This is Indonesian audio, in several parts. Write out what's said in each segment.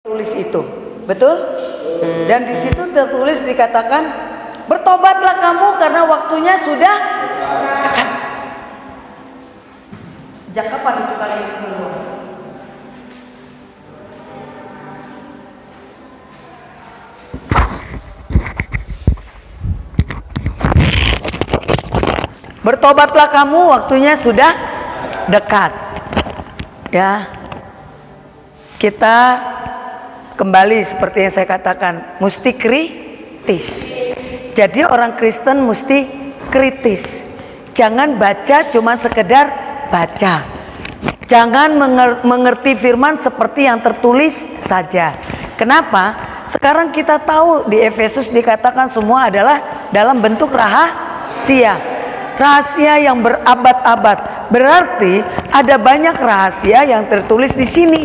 tulis itu, betul? Dan di situ tertulis dikatakan, bertobatlah kamu karena waktunya sudah dekat. Sejak kapan itu kalian keluar? Bertobatlah kamu, waktunya sudah dekat. Ya, kita kembali seperti yang saya katakan, mesti kritis. Jadi orang Kristen mesti kritis. Jangan baca cuma sekedar baca. Jangan mengerti firman seperti yang tertulis saja. Kenapa? Sekarang kita tahu di Efesus dikatakan semua adalah dalam bentuk rahasia. Rahasia yang berabad-abad. Berarti ada banyak rahasia yang tertulis di sini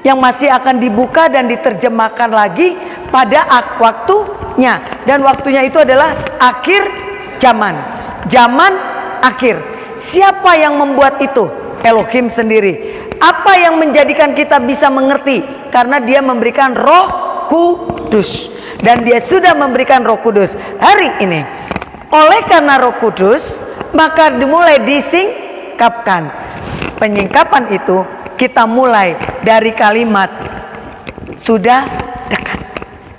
yang masih akan dibuka dan diterjemahkan lagi pada waktunya. Dan waktunya itu adalah akhir zaman. Zaman akhir. Siapa yang membuat itu? Elohim sendiri. Apa yang menjadikan kita bisa mengerti? Karena dia memberikan Roh Kudus. Dan dia sudah memberikan Roh Kudus hari ini. Oleh karena Roh Kudus, maka dimulai disingkapkan. Penyingkapan itu kita mulai dari kalimat sudah dekat.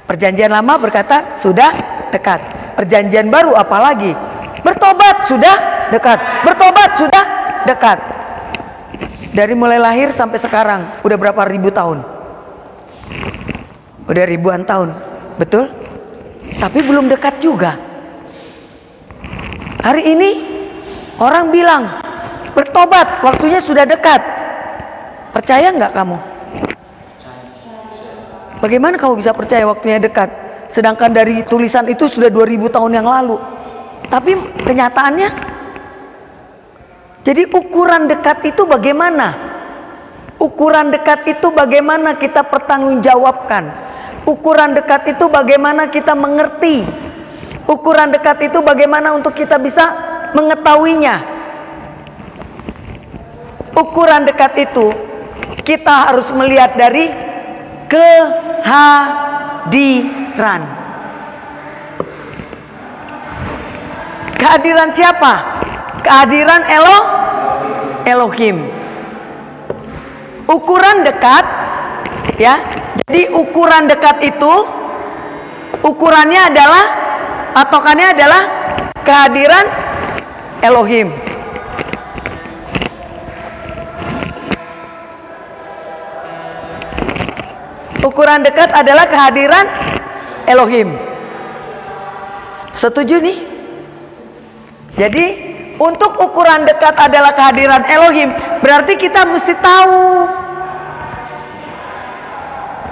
Perjanjian lama berkata sudah dekat. Perjanjian baru apalagi? Bertobat sudah dekat. Bertobat sudah dekat. Dari mulai lahir sampai sekarang udah berapa ribu tahun? Udah ribuan tahun, betul? Tapi belum dekat juga. Hari ini orang bilang bertobat, waktunya sudah dekat. Percaya nggak kamu? Bagaimana kamu bisa percaya waktunya dekat? Sedangkan dari tulisan itu sudah 2000 tahun yang lalu. Tapi kenyataannya, jadi ukuran dekat itu bagaimana? Ukuran dekat itu bagaimana kita pertanggungjawabkan? Ukuran dekat itu bagaimana kita mengerti? Ukuran dekat itu bagaimana untuk kita bisa mengetahuinya? Ukuran dekat itu kita harus melihat dari kehadiran. Kehadiran siapa? Kehadiran Elohim. Ukuran dekat, ya. Jadi ukuran dekat itu ukurannya adalah, patokannya adalah kehadiran Elohim. Ukuran dekat adalah kehadiran Elohim. Setuju nih? Jadi untuk ukuran dekat adalah kehadiran Elohim, berarti kita mesti tahu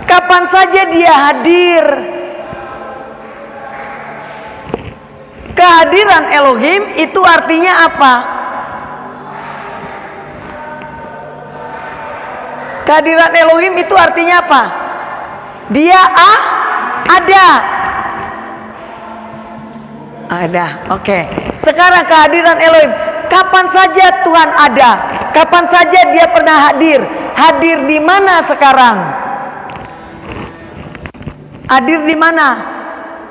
kapan saja dia hadir. Kehadiran Elohim itu artinya apa? Kehadiran Elohim itu artinya apa? Dia ada. Ada, oke. Sekarang kehadiran Elohim. Kapan saja Tuhan ada? Kapan saja dia pernah hadir? Hadir di mana sekarang? Hadir di mana?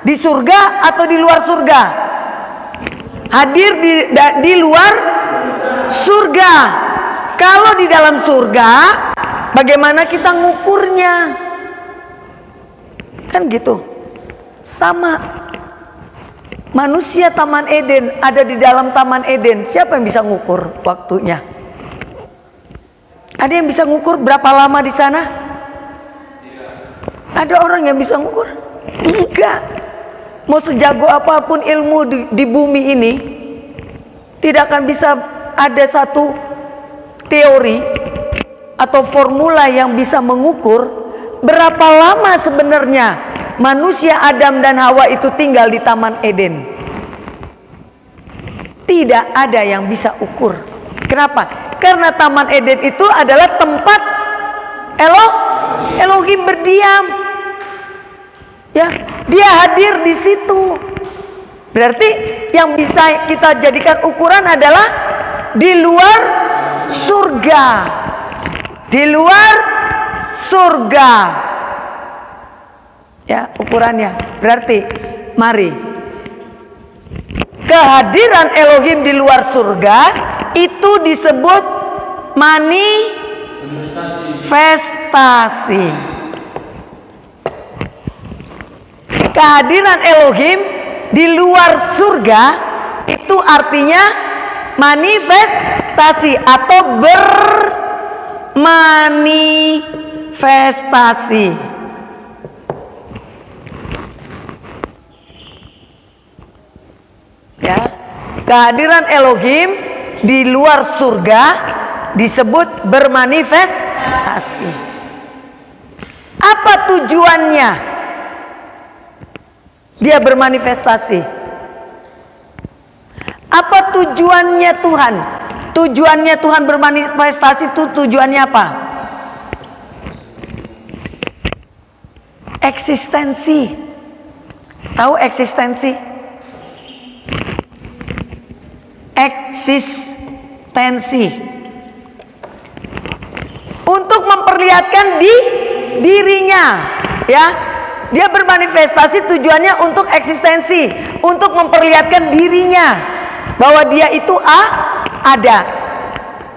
Di surga atau di luar surga? Hadir di luar surga. Kalau di dalam surga, bagaimana kita ngukurnya? Kan gitu. Sama. Manusia Taman Eden ada di dalam Taman Eden. Siapa yang bisa ngukur waktunya? Ada yang bisa ngukur berapa lama di sana? Ada orang yang bisa ngukur? Enggak. Mau sejago apapun ilmu di bumi ini, tidak akan bisa ada satu teori atau formula yang bisa mengukur berapa lama sebenarnya manusia Adam dan Hawa itu tinggal di Taman Eden. Tidak ada yang bisa ukur. Kenapa? Karena Taman Eden itu adalah tempat Elohim berdiam. Ya, dia hadir di situ. Berarti yang bisa kita jadikan ukuran adalah di luar surga. Di luar surga. Ya, ukurannya. Berarti mari, kehadiran Elohim di luar surga itu disebut manifestasi. Kehadiran Elohim di luar surga itu artinya manifestasi atau bermanifestasi. Ya, kehadiran Elohim di luar surga disebut bermanifestasi. Apa tujuannya dia bermanifestasi? Apa tujuannya Tuhan? Tujuannya Tuhan bermanifestasi itu tujuannya apa? Eksistensi. Tahu eksistensi? Eksistensi. Untuk memperlihatkan dirinya, ya. Dia bermanifestasi tujuannya untuk eksistensi, untuk memperlihatkan dirinya bahwa dia itu ada.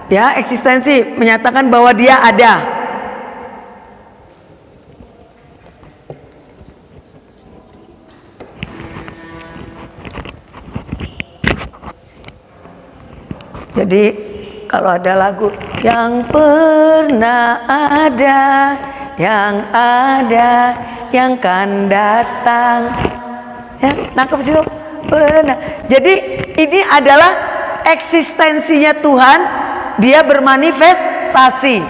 Ya, eksistensi menyatakan bahwa dia ada. Jadi kalau ada lagu yang pernah ada, yang ada, yang akan datang, ya, nangkep situ pernah. Jadi ini adalah eksistensinya Tuhan, dia bermanifestasi.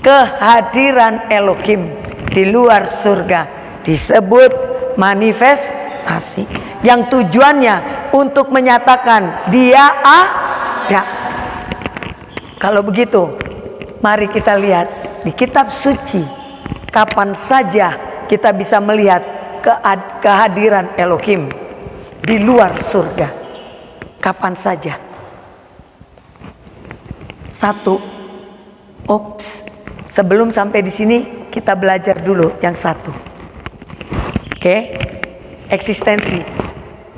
Kehadiran Elohim di luar surga disebut manifestasi, yang tujuannya untuk menyatakan dia ada. Kalau begitu, mari kita lihat di kitab suci, kapan saja kita bisa melihat kehadiran Elohim di luar surga. Kapan saja. Satu. Sebelum sampai di sini kita belajar dulu yang satu. Oke? Eksistensi.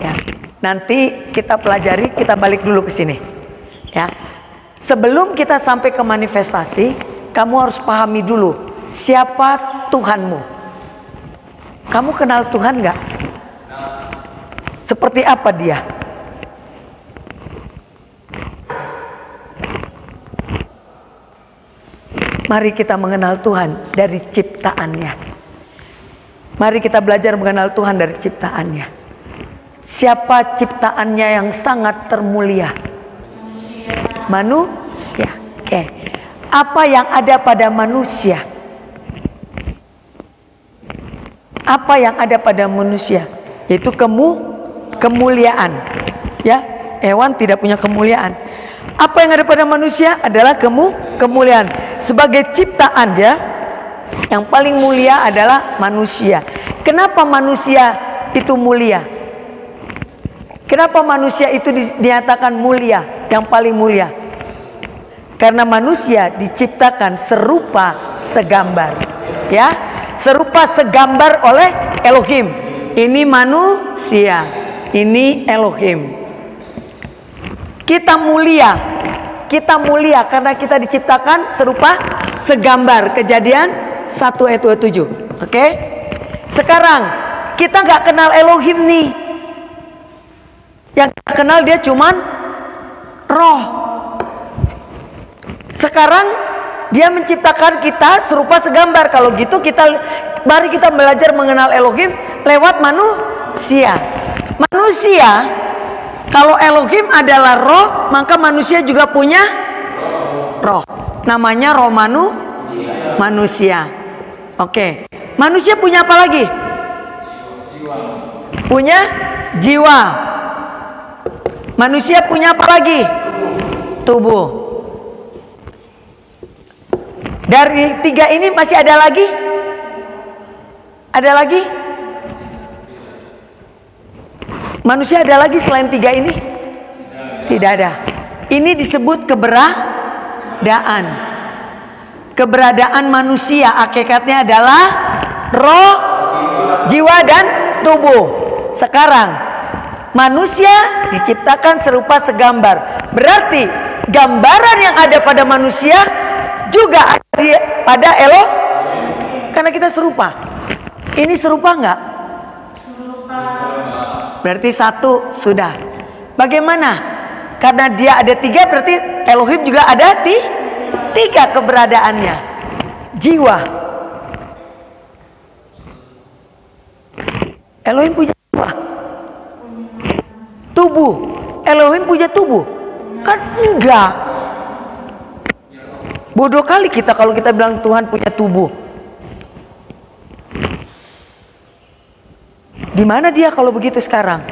Ya. Nanti kita pelajari, kita balik dulu ke sini. Ya. Sebelum kita sampai ke manifestasi, kamu harus pahami dulu siapa Tuhanmu. Kamu kenal Tuhan nggak? Seperti apa dia? Mari kita mengenal Tuhan dari ciptaannya. Mari kita belajar mengenal Tuhan dari ciptaannya. Siapa ciptaannya yang sangat termulia? Manusia. Oke. Apa yang ada pada manusia? Apa yang ada pada manusia? Yaitu kemuliaan. Ya, hewan tidak punya kemuliaan. Apa yang ada pada manusia adalah kemuliaan. Sebagai ciptaan ya, yang paling mulia adalah manusia. Kenapa manusia itu mulia? Kenapa manusia itu dinyatakan mulia, yang paling mulia? Karena manusia diciptakan serupa segambar, ya, serupa segambar oleh Elohim. Ini manusia, ini Elohim. Kita mulia karena kita diciptakan serupa segambar. Kejadian 1 ayat 27. Oke? Sekarang kita nggak kenal Elohim nih. Yang kita kenal dia cuman roh. Sekarang dia menciptakan kita serupa segambar. Kalau gitu mari kita belajar mengenal Elohim lewat manusia. Manusia, kalau Elohim adalah roh, maka manusia juga punya roh. Namanya roh manusia. Oke. Manusia punya apa lagi? Punya jiwa. Manusia punya apa lagi? Tubuh. Dari 3 ini masih ada lagi? Ada lagi? Manusia ada lagi selain 3 ini? Tidak ada. Ini disebut keberadaan manusia. Hakikatnya adalah roh Jiwa dan tubuh. Sekarang manusia diciptakan serupa segambar. Berarti gambaran yang ada pada manusia juga ada pada Elohim. Karena kita serupa. Ini serupa enggak? Berarti satu sudah. Bagaimana? Karena dia ada tiga, berarti Elohim juga ada tiga keberadaannya. Jiwa. Elohim punya jiwa. Tubuh. Elohim punya tubuh. Kan enggak. Bodoh kali kita kalau kita bilang Tuhan punya tubuh. Di mana dia kalau begitu sekarang?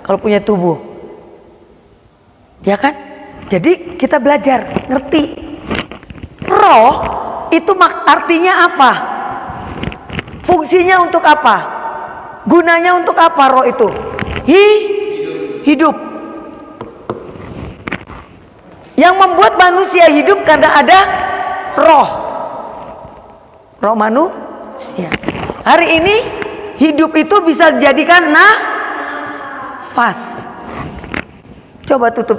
Kalau punya tubuh. Ya kan? Jadi kita belajar, ngerti. Roh itu artinya apa? Fungsinya untuk apa? Gunanya untuk apa roh itu? Hidup. Yang membuat manusia hidup karena ada roh. Roh manusia. Hari ini hidup itu bisa dijadikan nafas. Coba tutup,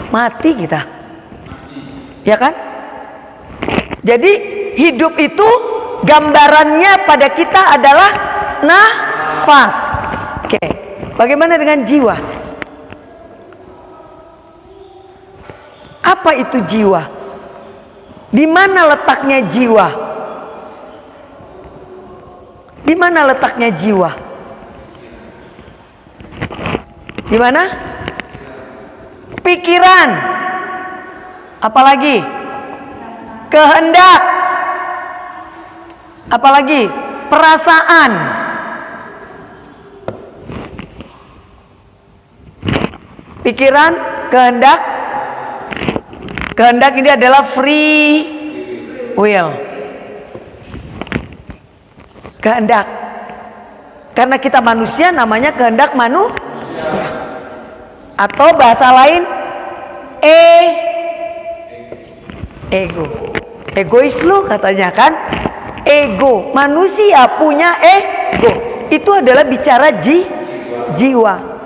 mati kita. Ya kan? Jadi hidup itu gambarannya pada kita adalah nafas. Oke. Bagaimana dengan jiwa? Apa itu jiwa? Di mana letaknya jiwa? Di mana letaknya jiwa? Di mana? Pikiran. Apalagi? Kehendak. Apalagi? Perasaan. Pikiran, kehendak. Kehendak ini adalah free will. Kehendak. Karena kita manusia namanya kehendak manusia. Atau bahasa lain ego. Egois lu katanya kan? Ego. Manusia punya ego. Itu adalah bicara jiwa.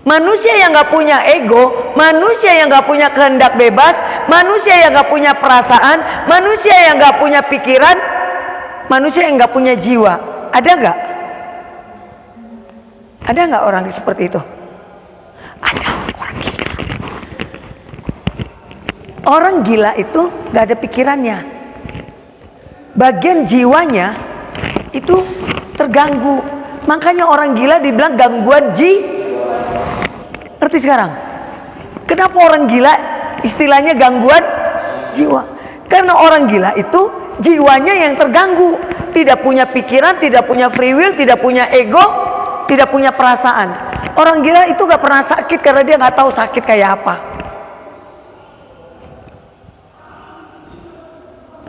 Manusia yang gak punya ego, manusia yang gak punya kehendak bebas, manusia yang gak punya perasaan, manusia yang gak punya pikiran, manusia yang gak punya jiwa. Ada gak? Ada gak orang seperti itu? Ada orang gila. Orang gila itu gak ada pikirannya. Bagian jiwanya itu terganggu. Makanya orang gila dibilang gangguan Ngerti sekarang? Kenapa orang gila istilahnya gangguan jiwa? Karena orang gila itu jiwanya yang terganggu. Tidak punya pikiran, tidak punya free will, tidak punya ego, tidak punya perasaan. Orang gila itu gak pernah sakit karena dia gak tahu sakit kayak apa.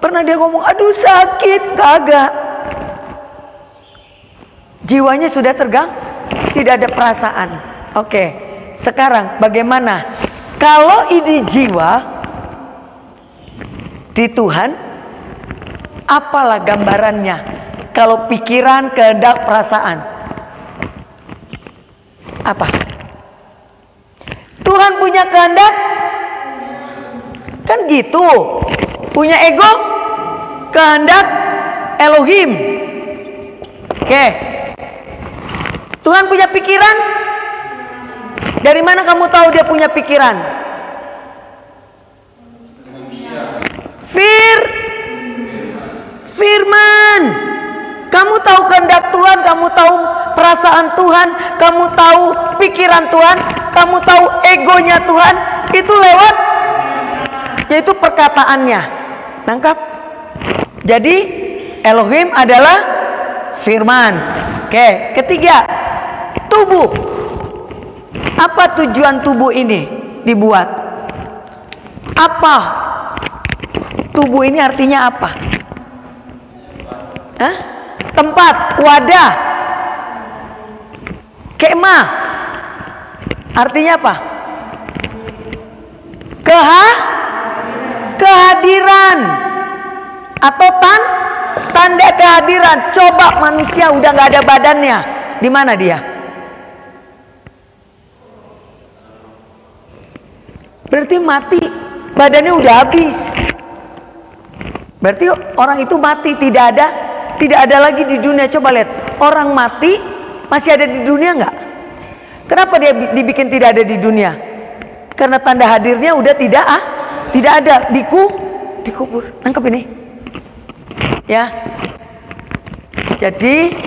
Pernah dia ngomong, aduh sakit, kagak. Jiwanya sudah terganggu, tidak ada perasaan. Oke. Sekarang bagaimana kalau ini jiwa di Tuhan, apalah gambarannya? Kalau pikiran, kehendak, perasaan, apa? Tuhan punya kehendak? Kan gitu. Punya ego, kehendak, Elohim. Oke. Tuhan punya pikiran? Dari mana kamu tahu dia punya pikiran? Firman. Kamu tahu kehendak Tuhan, kamu tahu perasaan Tuhan, kamu tahu pikiran Tuhan, kamu tahu egonya Tuhan. Itu lewat, yaitu perkataannya. Nangkap? Jadi Elohim adalah firman. Oke, ketiga, tubuh. Apa tujuan tubuh ini dibuat? Apa? Tubuh ini artinya apa? Hah? Tempat, wadah, kemah. Artinya apa? Kehadiran atau tanda kehadiran. Coba manusia udah nggak ada badannya, di mana dia? Berarti mati, badannya udah habis. Berarti orang itu mati, tidak ada lagi di dunia. Coba lihat, orang mati masih ada di dunia nggak? Kenapa dia dibikin tidak ada di dunia? Karena tanda hadirnya udah tidak ada, dikubur. Nangkep ini? Ya. Jadi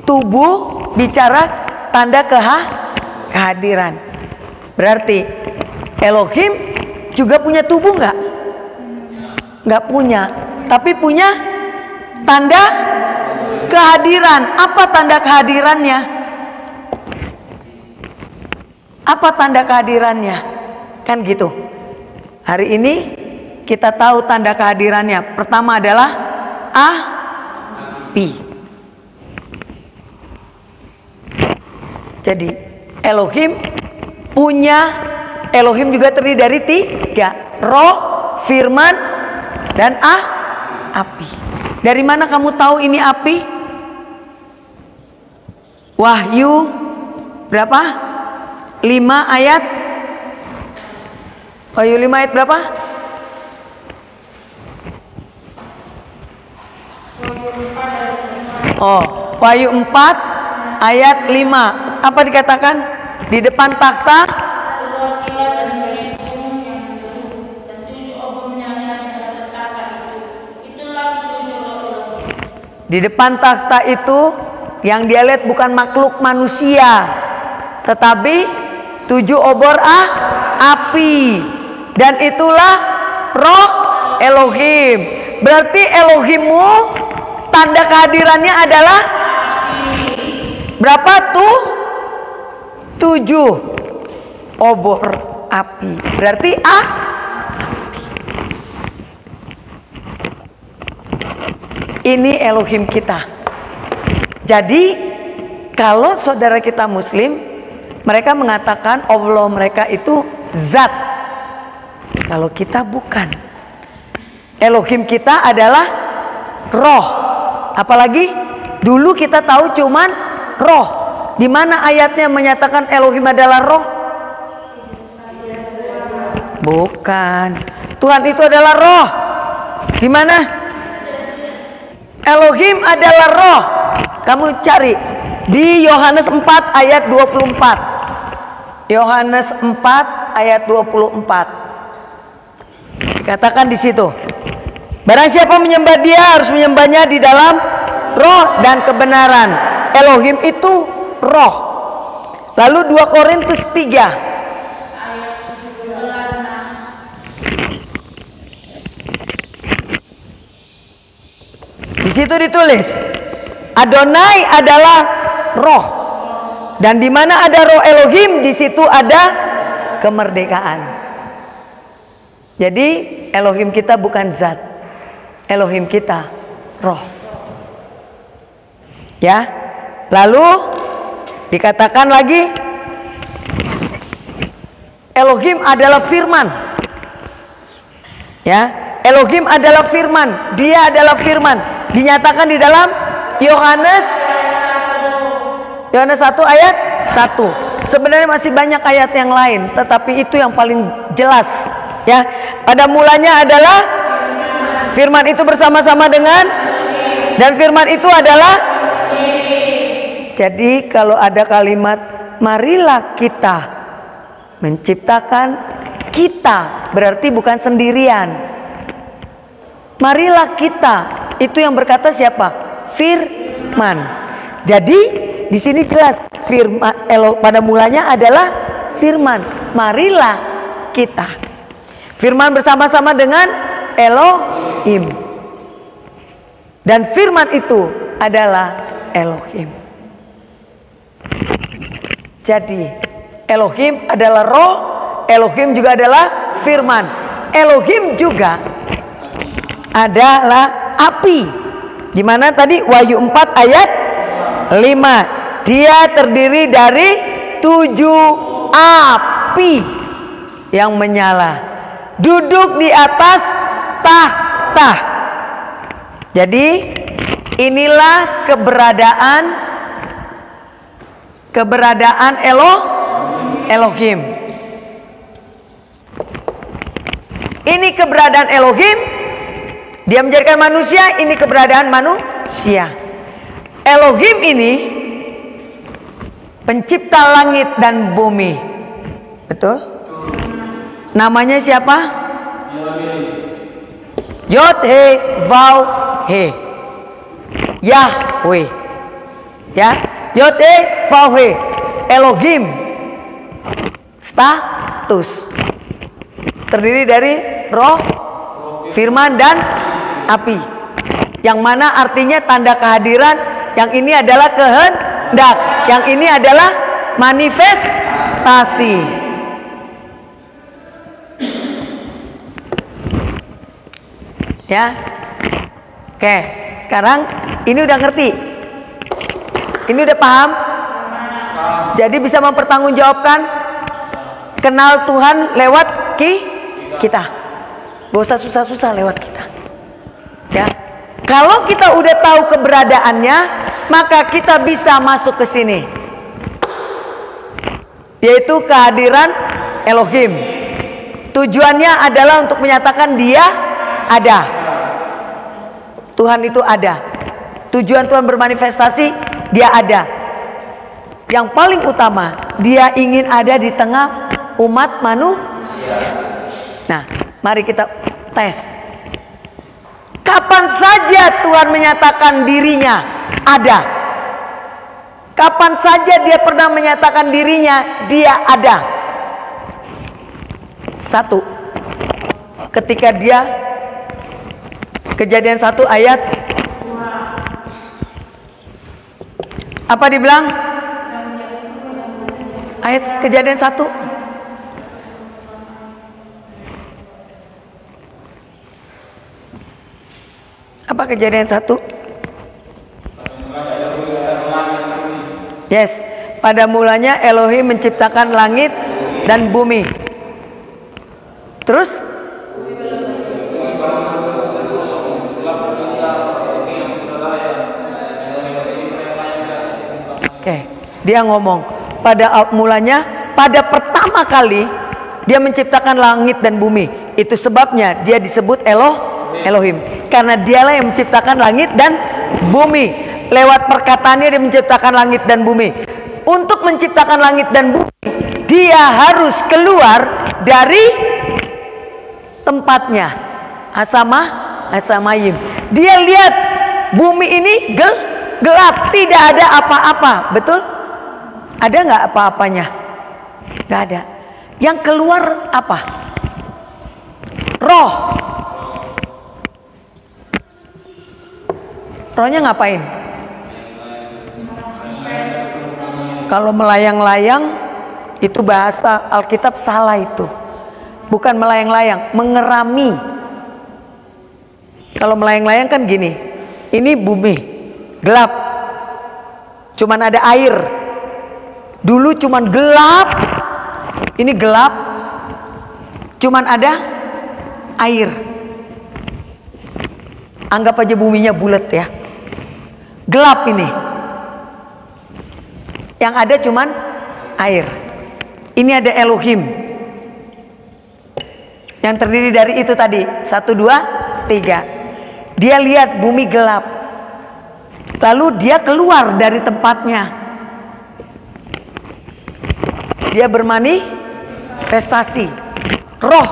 tubuh bicara tanda kehadiran. Berarti Elohim juga punya tubuh nggak? Nggak punya, tapi punya tanda kehadiran. Apa tanda kehadirannya? Apa tanda kehadirannya? Kan gitu. Hari ini kita tahu tanda kehadirannya. Pertama adalah api. Jadi Elohim juga terdiri dari 3. Roh, firman, dan api. Dari mana kamu tahu ini api? Wahyu berapa? 5 ayat. Wahyu 5 ayat berapa? Oh, Wahyu 4 ayat 5. Apa dikatakan? Di depan takhta itu yang dia lihat bukan makhluk manusia, tetapi 7 obor api, dan itulah roh Elohim. Berarti Elohimmu tanda kehadirannya adalah berapa tuh? 7 obor api. Berarti ini Elohim kita. Jadi kalau saudara kita Muslim, mereka mengatakan Allah mereka itu zat. Kalau kita bukan. Elohim kita adalah roh. Apalagi dulu kita tahu cuman roh. Di mana ayatnya menyatakan Elohim adalah roh? Bukan. Tuhan itu adalah roh. Di mana? Elohim adalah roh. Kamu cari di Yohanes 4 ayat 24. Yohanes 4 ayat 24. Katakan di situ. Barang siapa menyembah Dia harus menyembahnya di dalam roh dan kebenaran. Elohim itu roh. Lalu 2 Korintus 3 di situ ditulis Adonai adalah roh, dan di mana ada roh Elohim di situ ada kemerdekaan. Jadi Elohim kita bukan zat, Elohim kita roh. Ya, lalu dikatakan lagi Elohim adalah firman. Ya, Elohim adalah firman, Dia adalah firman. Dinyatakan di dalam Yohanes 1 ayat 1. Sebenarnya masih banyak ayat yang lain, tetapi itu yang paling jelas. Ya, pada mulanya adalah firman itu bersama-sama dengan, dan firman itu adalah. Jadi kalau ada kalimat marilah kita menciptakan, kita berarti bukan sendirian. Marilah kita, itu yang berkata siapa? Firman. Jadi di sini jelas firman pada mulanya adalah firman. Marilah kita. Firman bersama-sama dengan Elohim. Dan firman itu adalah Elohim. Jadi Elohim adalah roh, Elohim juga adalah firman. Elohim juga adalah api. Di mana tadi Wahyu 4 ayat 5. Dia terdiri dari 7 api yang menyala, duduk di atas tahta. Jadi Inilah keberadaan Elohim. Ini keberadaan Elohim. Dia menjadikan manusia, ini keberadaan manusia. Elohim ini pencipta langit dan bumi. Betul? Namanya siapa? Yod He Vav He. Yahweh. Ya, Yod He Vav He. Elohim. Status. Terdiri dari roh, firman dan api. Yang mana artinya tanda kehadiran. Yang ini adalah kehendak. Yang ini adalah manifestasi. Ya. Oke, sekarang ini udah ngerti. Ini udah paham? Jadi bisa mempertanggungjawabkan kenal Tuhan lewat kita. Gak usah susah-susah lewat kita. Ya. Kalau kita udah tahu keberadaannya, maka kita bisa masuk ke sini. Yaitu kehadiran Elohim. Tujuannya adalah untuk menyatakan dia ada. Tuhan itu ada. Tujuan Tuhan bermanifestasi, dia ada. Yang paling utama, dia ingin ada di tengah umat manusia. Nah, mari kita tes. Kapan saja Tuhan menyatakan dirinya ada. Kapan saja dia pernah menyatakan dirinya dia ada. Satu, ketika dia Kejadian 1 ayat apa dibilang? Ayat Kejadian 1. Apa Kejadian 1? Yes, pada mulanya Elohim menciptakan langit dan bumi. Terus? Oke, dia ngomong pada mulanya, pada pertama kali dia menciptakan langit dan bumi. Itu sebabnya dia disebut Elohim, karena dialah yang menciptakan langit dan bumi. Lewat perkataannya dia menciptakan langit dan bumi. Untuk menciptakan langit dan bumi, dia harus keluar dari tempatnya, Hasamayim. Dia lihat bumi ini gelap, tidak ada apa-apa. Betul? Ada nggak apa-apanya? Nggak ada. Yang keluar apa? Roh. Rohnya ngapain? Kalau melayang-layang, itu bahasa Alkitab salah itu. Bukan melayang-layang, mengerami. Kalau melayang-layang kan gini. Ini bumi, gelap. Cuman ada air. Dulu cuman gelap. Ini gelap. Cuman ada air. Anggap aja buminya bulat ya. Gelap ini. Yang ada cuman air. Ini ada Elohim. Yang terdiri dari itu tadi. 1, 2, 3. Dia lihat bumi gelap. Lalu dia keluar dari tempatnya. Dia bermanifestasi. Roh.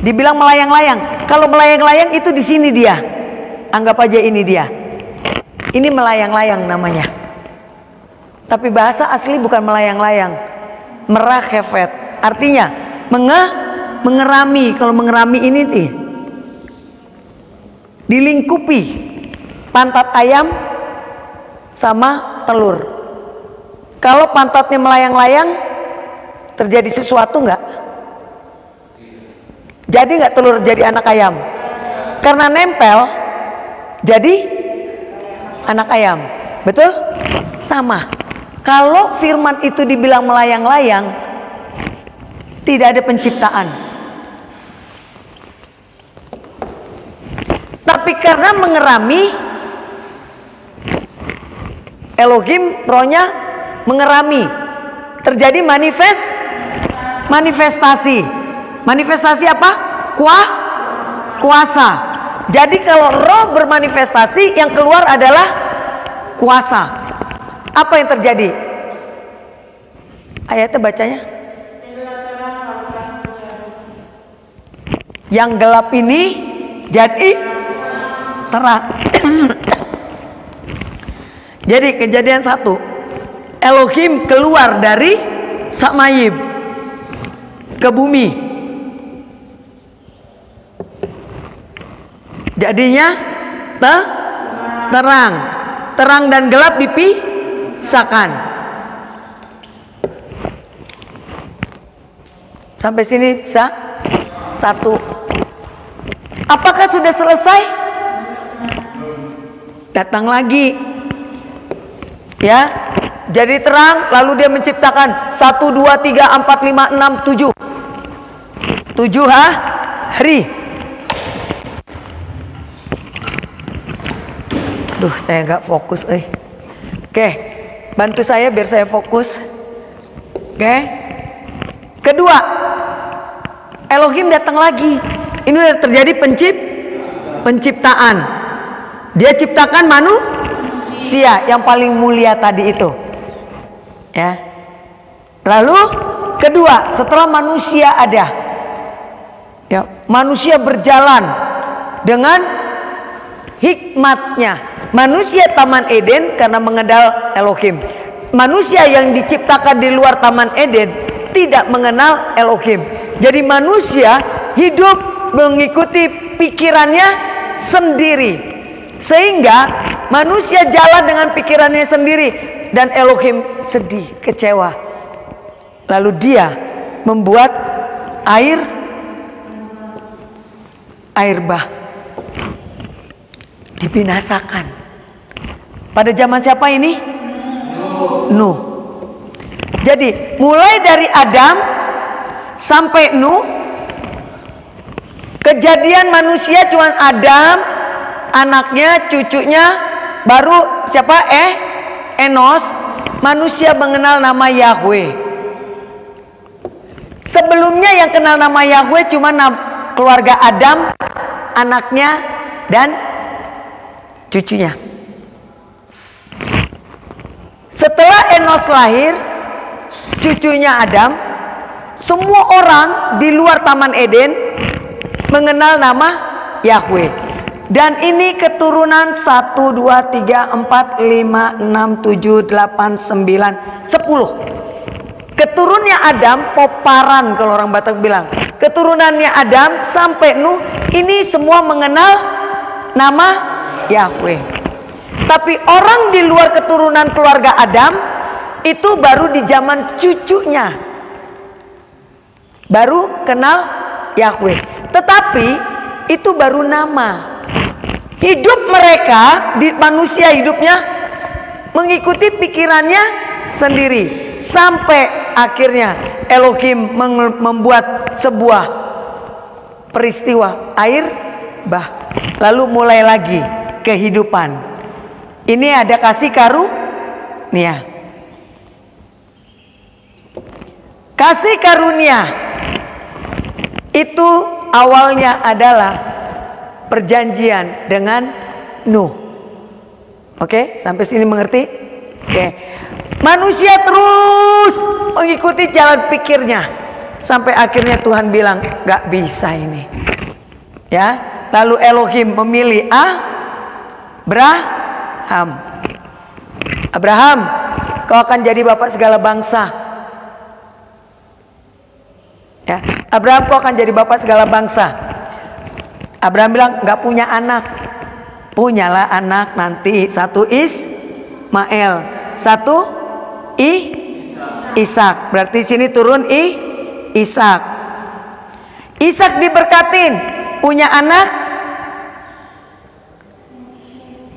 Dibilang melayang-layang. Kalau melayang-layang itu di sini dia. Anggap aja ini dia. Ini melayang-layang namanya. Tapi bahasa asli bukan melayang-layang. Merahefet. Artinya mengerami. Kalau mengerami ini nih, dilingkupi pantat ayam sama telur. Kalau pantatnya melayang-layang, terjadi sesuatu nggak? Jadi nggak telur jadi anak ayam? Karena nempel, jadi anak ayam. Betul? Sama. Kalau firman itu dibilang melayang-layang, tidak ada penciptaan. Tapi karena mengerami, Elohim rohnya mengerami. Terjadi manifestasi. Manifestasi apa? Kuasa. Jadi kalau roh bermanifestasi, yang keluar adalah kuasa. Apa yang terjadi? Ayatnya bacanya. Yang gelap ini jadi terang. Jadi kejadian 1, Elohim keluar dari Samayim ke bumi. Jadinya terang. Terang dan gelap dipisahkan. Sampai sini bisa? 1. Apakah sudah selesai? Datang lagi. Ya, jadi terang, lalu dia menciptakan 1, 2, 3, 4, 5, 6, 7. 7 hari. Aduh, saya nggak fokus. Oke, bantu saya biar saya fokus. Oke. Kedua, Elohim datang lagi. Ini udah terjadi penciptaan. Dia ciptakan manusia yang paling mulia tadi itu. Ya. Lalu kedua, setelah manusia ada, ya, manusia berjalan dengan hikmatnya. Manusia Taman Eden karena mengenal Elohim. Manusia yang diciptakan di luar Taman Eden tidak mengenal Elohim. Jadi manusia hidup mengikuti pikirannya sendiri, sehingga manusia jalan dengan pikirannya sendiri, dan Elohim sedih, kecewa. Lalu dia membuat air bah, dibinasakan. Pada zaman siapa ini? Nuh. Jadi mulai dari Adam sampai Nuh, kejadian manusia cuma Adam, anaknya, cucunya, baru siapa? Enos. Manusia mengenal nama Yahweh. Sebelumnya yang kenal nama Yahweh cuma keluarga Adam, anaknya, dan cucunya. Setelah Enos lahir, cucunya Adam, semua orang di luar Taman Eden mengenal nama Yahweh. Dan ini keturunan 1, 2, 3, 4, 5, 6, 7, 8, 9, 10. Keturunnya Adam, poparan kalau orang Batak bilang. Keturunannya Adam sampai Nuh, ini semua mengenal nama Yahweh. Tapi orang di luar keturunan keluarga Adam itu baru di zaman cucunya baru kenal Yahweh. Tetapi itu baru nama. Hidup mereka di manusia hidupnya mengikuti pikirannya sendiri, sampai akhirnya Elohim membuat sebuah peristiwa air bah, lalu mulai lagi kehidupan. Ini ada kasih karunia. Kasih karunia itu awalnya adalah perjanjian dengan Nuh. Oke, sampai sini mengerti? Oke. Manusia terus mengikuti jalan pikirnya sampai akhirnya Tuhan bilang, gak bisa ini. Ya, lalu Elohim memilih Abraham, kau akan jadi bapak segala bangsa. Ya, Abraham, kau akan jadi bapak segala bangsa. Abraham bilang, nggak punya anak. Punyalah anak nanti, 1 Ismail, 1 Ishak. Berarti sini turun Ishak. Ishak diberkatin, punya anak.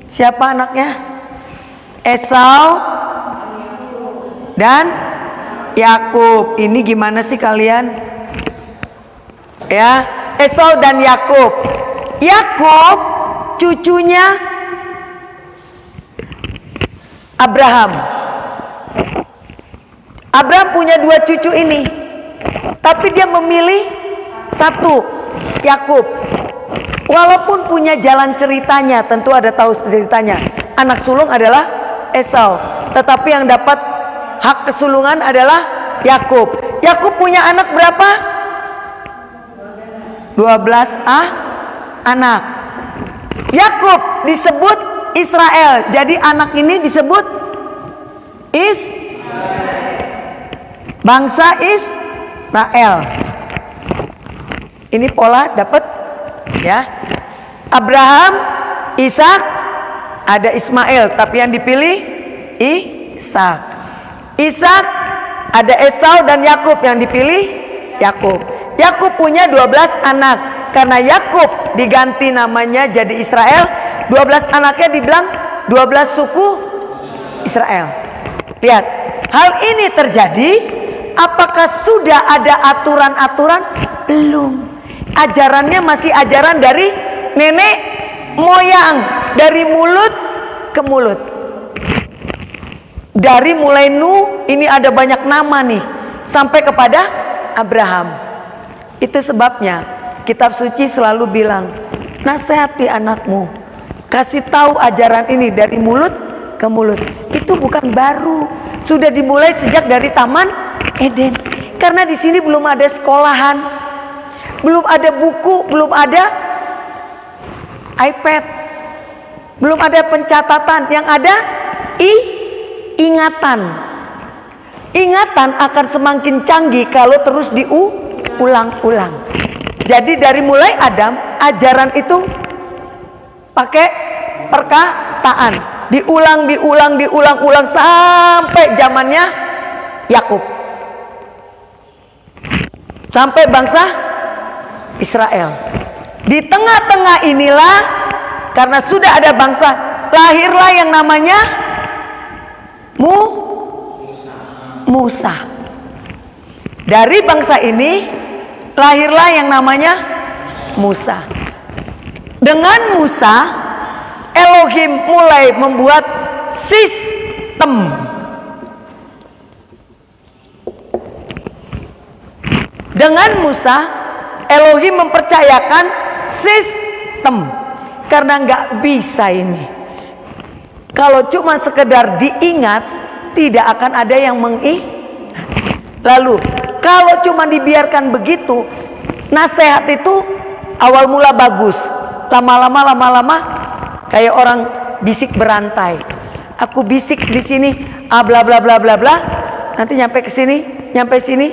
Siapa anaknya? Esau dan Yakub. Ini gimana sih kalian? Ya, Esau dan Yakub. Yakub cucunya Abraham. Abraham punya 2 cucu ini, tapi dia memilih satu, Yakub. Walaupun punya jalan ceritanya, tentu ada tahu ceritanya. Anak sulung adalah Esau, tetapi yang dapat hak kesulungan adalah Yakub. Yakub punya anak berapa? 12 anak. Yakub disebut Israel. Jadi anak ini disebut bangsa Israel. Ini pola dapat ya. Abraham, Ishak, ada Ismail, tapi yang dipilih Ishak. Ishak, ada Esau dan Yakub, yang dipilih Yakub. Yakub punya 12 anak. Karena Yakub diganti namanya jadi Israel, 12 anaknya dibilang 12 suku Israel. Lihat, hal ini terjadi. Apakah sudah ada aturan-aturan? Belum. Ajarannya masih ajaran dari nenek moyang, dari mulut ke mulut. Dari mulai Nuh, ini ada banyak nama nih, sampai kepada Abraham. Itu sebabnya kitab suci selalu bilang, nasihati anakmu, kasih tahu ajaran ini dari mulut ke mulut. Itu bukan baru, sudah dimulai sejak dari Taman Eden. Karena di sini belum ada sekolahan, belum ada buku, belum ada iPad, belum ada pencatatan. Yang ada ingatan. Ingatan akan semakin canggih kalau terus diulang-ulang. Jadi dari mulai Adam, ajaran itu pakai perkataan, diulang sampai zamannya Yakub, sampai bangsa Israel. Di tengah-tengah inilah, karena sudah ada bangsa, lahirlah yang namanya Musa. Dari bangsa ini lahirlah yang namanya Musa. Dengan Musa, Elohim mulai membuat sistem. Dengan Musa, Elohim mempercayakan sistem. Karena nggak bisa ini. Kalau cuma sekedar diingat, tidak akan ada yang mengingat. Lalu kalau cuma dibiarkan begitu, nasihat itu awal mula bagus, lama-lama kayak orang bisik berantai. Aku bisik di sini, bla bla bla bla bla, nanti nyampe ke sini, nyampe sini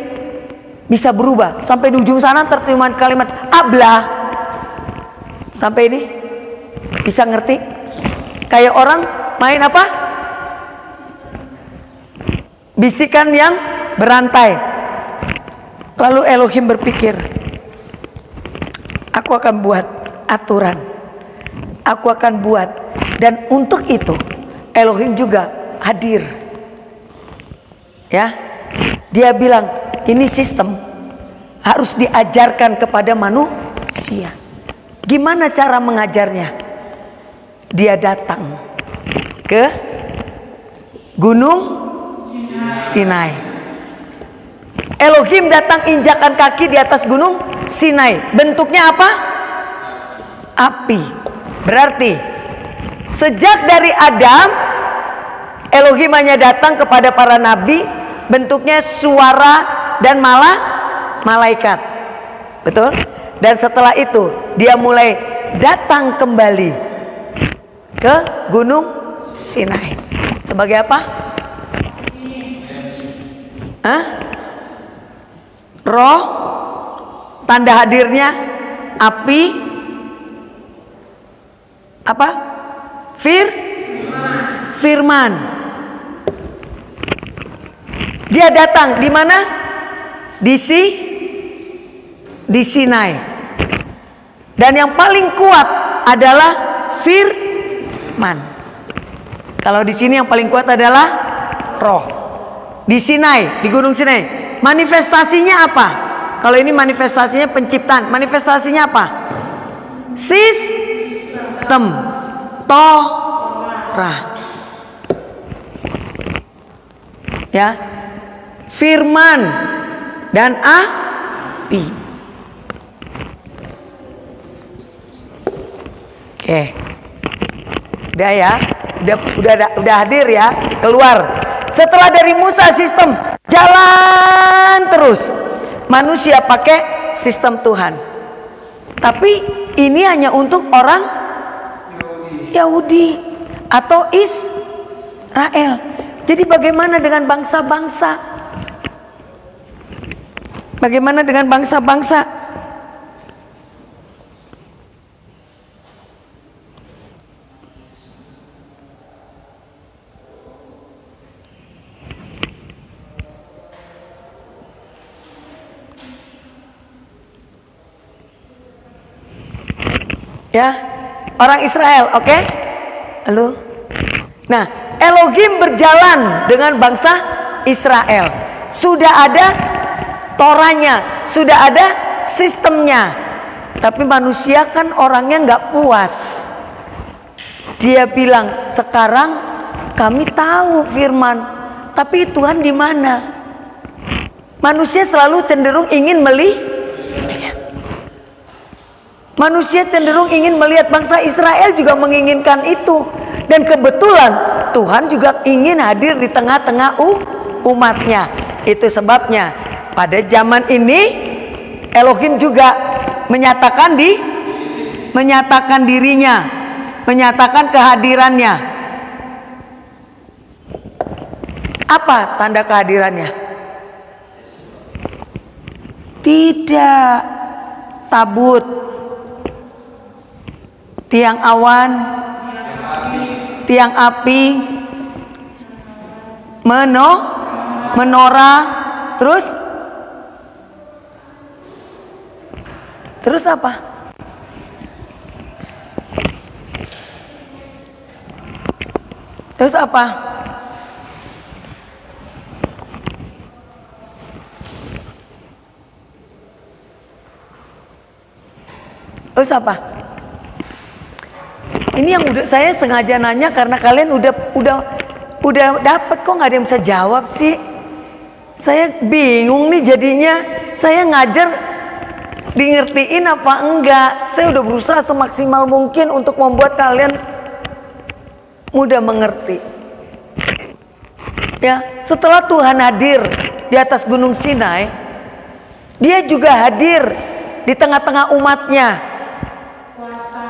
bisa berubah sampai di ujung sana terterima kalimat ablah. Sampai ini bisa ngerti? Kayak orang main apa? Bisikan yang berantai. Lalu Elohim berpikir, aku akan buat aturan, aku akan buat. Dan untuk itu Elohim juga hadir. Ya, dia bilang ini sistem harus diajarkan kepada manusia. Gimana cara mengajarnya? Dia datang ke Gunung Sinai. Elohim datang injakan kaki di atas gunung Sinai. Bentuknya apa? Api. Berarti sejak dari Adam, Elohim hanya datang kepada para nabi, bentuknya suara dan malaikat. Betul? Dan setelah itu dia mulai datang kembali ke gunung Sinai. Sebagai apa? Roh, tanda hadirnya api, apa? Firman. Dia datang di mana? Di Sinai. Dan yang paling kuat adalah firman. Kalau di sini yang paling kuat adalah roh. Di Sinai, di Gunung Sinai. Manifestasinya apa? Kalau ini manifestasinya penciptaan. Manifestasinya apa? Sistem Torah. Ya. Firman dan api. Oke. Udah ya. Udah hadir ya. Keluar. Setelah dari Musa sistem jalan terus. Manusia pakai sistem Tuhan. Tapi ini hanya untuk orang Yahudi atau Israel. Jadi bagaimana dengan bangsa-bangsa? Bagaimana dengan bangsa-bangsa? Ya, orang Israel, oke? Halo. Nah, Elohim berjalan dengan bangsa Israel. Sudah ada Toranya, sudah ada sistemnya. Tapi manusia kan orangnya nggak puas. Dia bilang, sekarang kami tahu firman, tapi Tuhan di mana? Manusia selalu cenderung ingin melihat. Manusia cenderung ingin melihat. Bangsa Israel juga menginginkan itu. Dan kebetulan Tuhan juga ingin hadir di tengah-tengah umatnya. Itu sebabnya pada zaman ini Elohim juga menyatakan dirinya, menyatakan kehadirannya. Apa tanda kehadirannya? Tidak tabut, tiang awan, tiang api, menorah, terus apa? Terus apa? Terus apa? Ini yang saya sengaja nanya karena kalian udah dapet, kok nggak ada yang bisa jawab sih? Saya bingung nih jadinya. Saya ngajar ngertiin apa enggak? Saya udah berusaha semaksimal mungkin untuk membuat kalian mudah mengerti. Ya, setelah Tuhan hadir di atas Gunung Sinai, Dia juga hadir di tengah-tengah umatnya.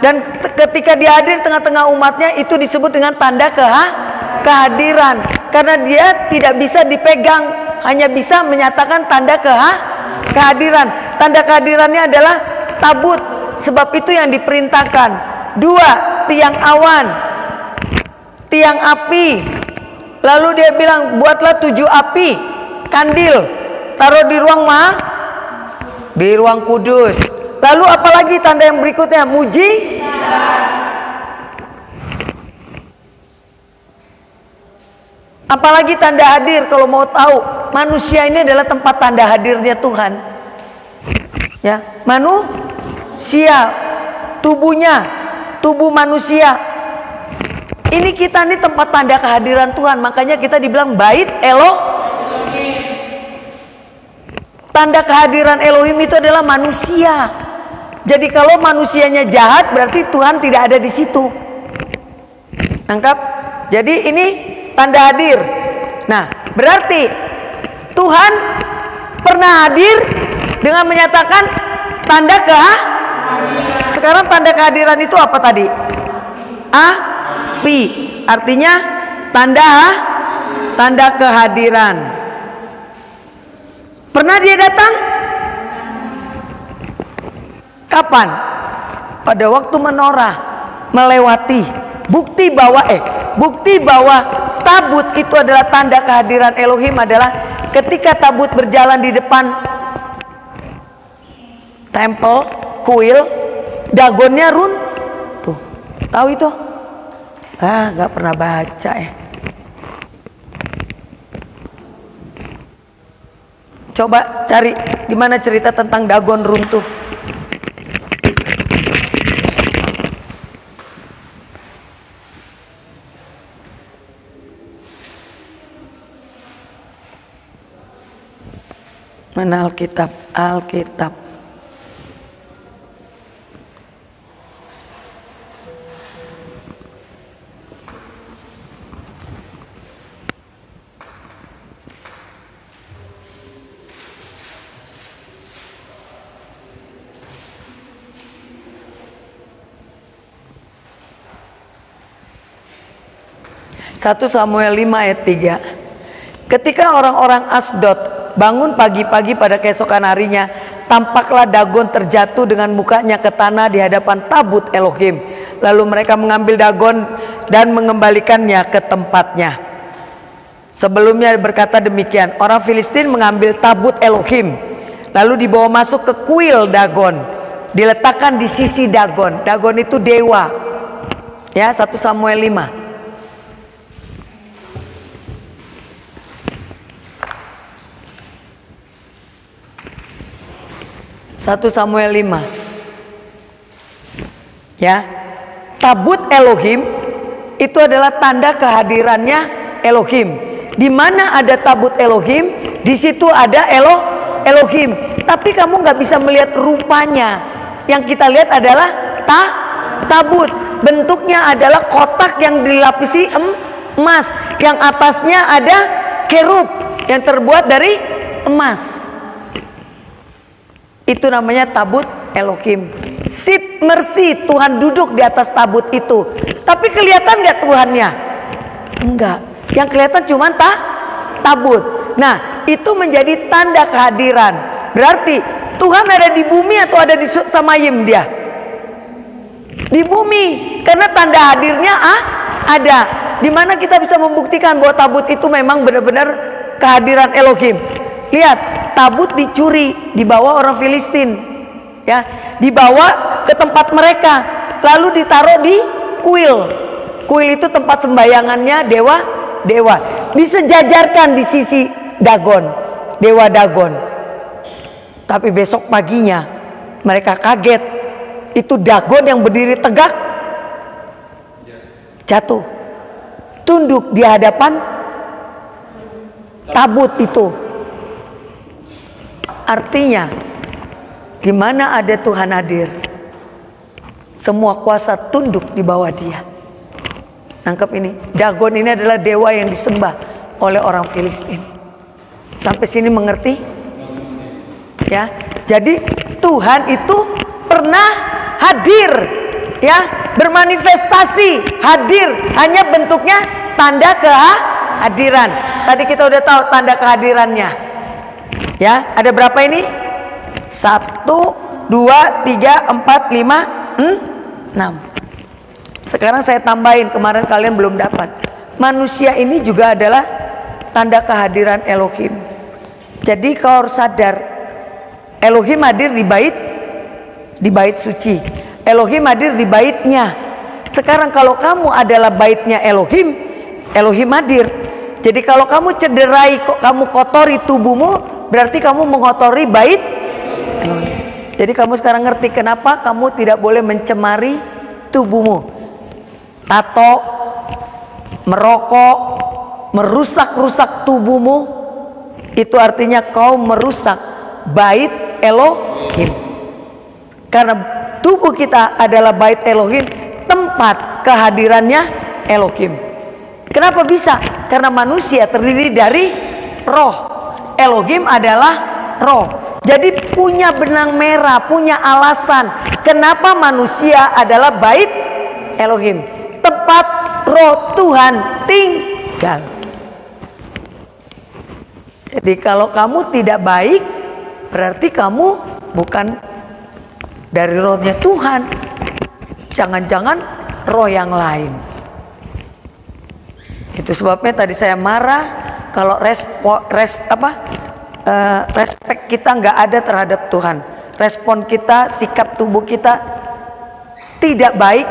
Dan ketika Dia hadir di tengah-tengah umatnya, itu disebut dengan tanda kehadiran. Karena Dia tidak bisa dipegang, hanya bisa menyatakan tanda kehadiran. Tanda kehadirannya adalah tabut. Sebab itu yang diperintahkan. 2, tiang awan, tiang api. Lalu Dia bilang, buatlah 7 api, kandil, taruh di ruang kudus. Lalu apalagi tanda yang berikutnya? Apalagi tanda hadir. Kalau mau tahu, manusia ini adalah tempat tanda hadirnya Tuhan. Ya, manusia, tubuh manusia. Ini kita nih tempat tanda kehadiran Tuhan. Makanya kita dibilang bait Elohim. Tanda kehadiran Elohim itu adalah manusia. Jadi kalau manusianya jahat, berarti Tuhan tidak ada di situ. Nangkap? Jadi ini tanda hadir. Nah, berarti Tuhan pernah hadir dengan menyatakan tanda Sekarang tanda kehadiran itu apa tadi? Api. Artinya tanda kehadiran. Pernah Dia datang? Kapan? Pada waktu menorah melewati. Bukti bahwa tabut itu adalah tanda kehadiran Elohim adalah ketika tabut berjalan di depan tempel, kuil, dagonnya tuh, tahu itu? Nggak pernah baca ya. Coba cari di mana cerita tentang dagon runtuh. Mana Alkitab? Alkitab. Satu Samuel 5 ayat 3. Ketika orang-orang Asdod bangun pagi-pagi pada keesokan harinya, tampaklah Dagon terjatuh dengan mukanya ke tanah di hadapan tabut Elohim. Lalu mereka mengambil Dagon dan mengembalikannya ke tempatnya. Sebelumnya berkata demikian, orang Filistin mengambil tabut Elohim, lalu dibawa masuk ke kuil Dagon, diletakkan di sisi Dagon. Dagon itu dewa. Ya, 1 Samuel 5. 1 Samuel 5. Ya, tabut Elohim itu adalah tanda kehadirannya Elohim. Di mana ada tabut Elohim, di situ ada Elohim. Tapi kamu nggak bisa melihat rupanya. Yang kita lihat adalah tabut. Bentuknya adalah kotak yang dilapisi emas, yang atasnya ada kerub yang terbuat dari emas. Itu namanya tabut Elohim. Sit mercy, Tuhan duduk di atas tabut itu. Tapi kelihatan nggak Tuhannya? Enggak. Yang kelihatan cuma tabut. Nah, itu menjadi tanda kehadiran. Berarti Tuhan ada di bumi atau ada di Samayim dia? Di bumi. Karena tanda hadirnya ada. Dimana kita bisa membuktikan bahwa tabut itu memang benar-benar kehadiran Elohim? Lihat, tabut dicuri, dibawa orang Filistin, ya, dibawa ke tempat mereka, lalu ditaruh di kuil. Kuil itu tempat sembayangannya dewa, disejajarkan di sisi Dagon, dewa Dagon. Tapi besok paginya mereka kaget, itu Dagon yang berdiri tegak jatuh, tunduk di hadapan tabut itu. Artinya, di mana ada Tuhan hadir, semua kuasa tunduk di bawah dia. Nangkep ini, Dagon ini adalah dewa yang disembah oleh orang Filistin. Sampai sini mengerti? Ya, jadi Tuhan itu pernah hadir, ya, bermanifestasi, hadir, hanya bentuknya tanda kehadiran. Tadi kita udah tahu tanda kehadirannya. Ya, ada berapa ini? 1, 2, 3, 4, 5, 6. Sekarang saya tambahin, kemarin kalian belum dapat. Manusia ini juga adalah tanda kehadiran Elohim. Jadi kau harus sadar, Elohim hadir di bait suci. Elohim hadir di baitnya. Sekarang kalau kamu adalah baitnya Elohim, Elohim hadir. Jadi kalau kamu cederai, kamu kotori tubuhmu, berarti kamu mengotori bait Elohim. Jadi kamu sekarang ngerti kenapa kamu tidak boleh mencemari tubuhmu. Tato, merokok, merusak-rusak tubuhmu, itu artinya kau merusak bait Elohim. Karena tubuh kita adalah bait Elohim, tempat kehadirannya Elohim. Kenapa bisa? Karena manusia terdiri dari roh. Elohim adalah roh. Jadi punya benang merah, punya alasan kenapa manusia adalah bait Elohim, tempat roh Tuhan tinggal. Jadi kalau kamu tidak baik, berarti kamu bukan dari rohnya Tuhan. Jangan-jangan roh yang lain. Itu sebabnya tadi saya marah kalau respect kita nggak ada terhadap Tuhan. Respon kita, sikap tubuh kita tidak baik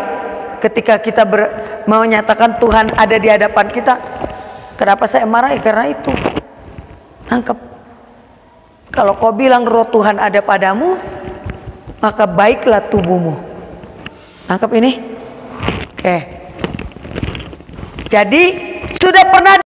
ketika kita menyatakan Tuhan ada di hadapan kita. Kenapa saya marah? Karena itu. Nangkep. Kalau kau bilang roh Tuhan ada padamu, maka baiklah tubuhmu. Nangkep ini? Oke. Jadi sudah pernah